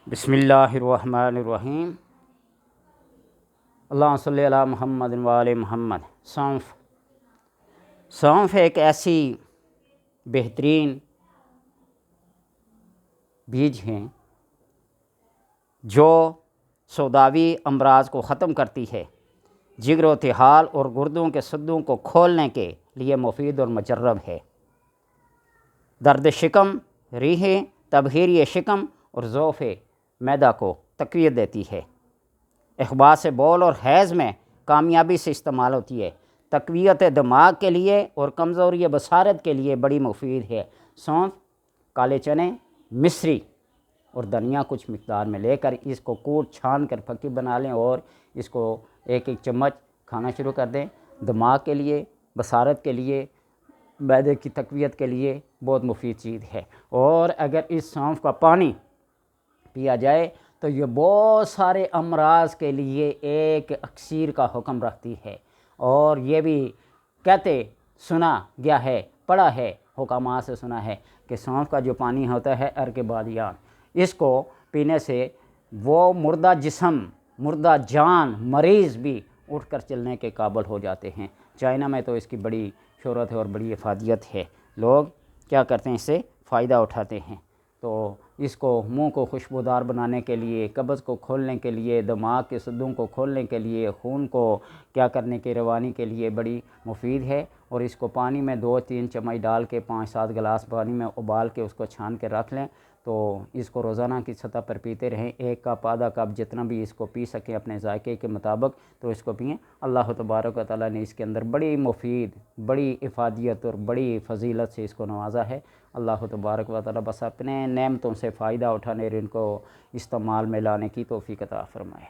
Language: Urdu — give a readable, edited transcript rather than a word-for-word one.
بسم اللہ الرحمن الرحیم۔ اللہم صلی علی محمد و آل محمد۔ سونف ایک ایسی بہترین بیج ہیں جو سوداوی امراض کو ختم کرتی ہے، جگر و طحال اور گردوں کے سدوں کو کھولنے کے لیے مفید اور مجرب ہے، درد شکم، ریحیں، تبخیری شکم اور ضعف معدہ کو تقویت دیتی ہے، اخباث بول اور حیض میں کامیابی سے استعمال ہوتی ہے، تقویت دماغ کے لیے اور کمزوری بصارت کے لیے بڑی مفید ہے۔ سونف، کالے چنے، مصری اور دھنیا کچھ مقدار میں لے کر اس کو کوٹ چھان کر پھکی بنا لیں اور اس کو ایک چمچ کھانا شروع کر دیں۔ دماغ کے لیے، بصارت کے لیے، معدے کی تقویت کے لیے بہت مفید چیز ہے، اور اگر اس سونف کا پانی پیا جائے تو یہ بہت سارے امراض کے لیے ایک اکسیر کا حکم رکھتی ہے، اور یہ بھی کہتے سنا گیا ہے، پڑھا ہے، حکماء سے سنا ہے کہ سونف کا جو پانی ہوتا ہے ارک بادیان، اس کو پینے سے وہ مردہ جسم، مردہ جان مریض بھی اٹھ کر چلنے کے قابل ہو جاتے ہیں۔ چائنا میں تو اس کی بڑی شہرت ہے اور بڑی افادیت ہے، لوگ کیا کرتے ہیں، اس سے فائدہ اٹھاتے ہیں۔ تو اس کو منہ کو خوشبودار بنانے کے لیے، قبض کو کھولنے کے لیے، دماغ کے سدوں کو کھولنے کے لیے، خون کو کیا کرنے کے روانی کے لیے بڑی مفید ہے، اور اس کو پانی میں 2-3 چمچ ڈال کے 5-7 گلاس پانی میں ابال کے اس کو چھان کے رکھ لیں، تو اس کو روزانہ کی سطح پر پیتے رہیں، 1 کپ آدھا کپ جتنا بھی اس کو پی سکیں اپنے ذائقے کے مطابق تو اس کو پئیں۔ اللہ تبارک و تعالیٰ نے اس کے اندر بڑی مفید، بڑی افادیت اور بڑی فضیلت سے اس کو نوازا ہے۔ اللہ تبارک و تعالیٰ بس اپنے نعمتوں سے فائدہ اٹھانے اور ان کو استعمال میں لانے کی توفیق عطا فرمائے۔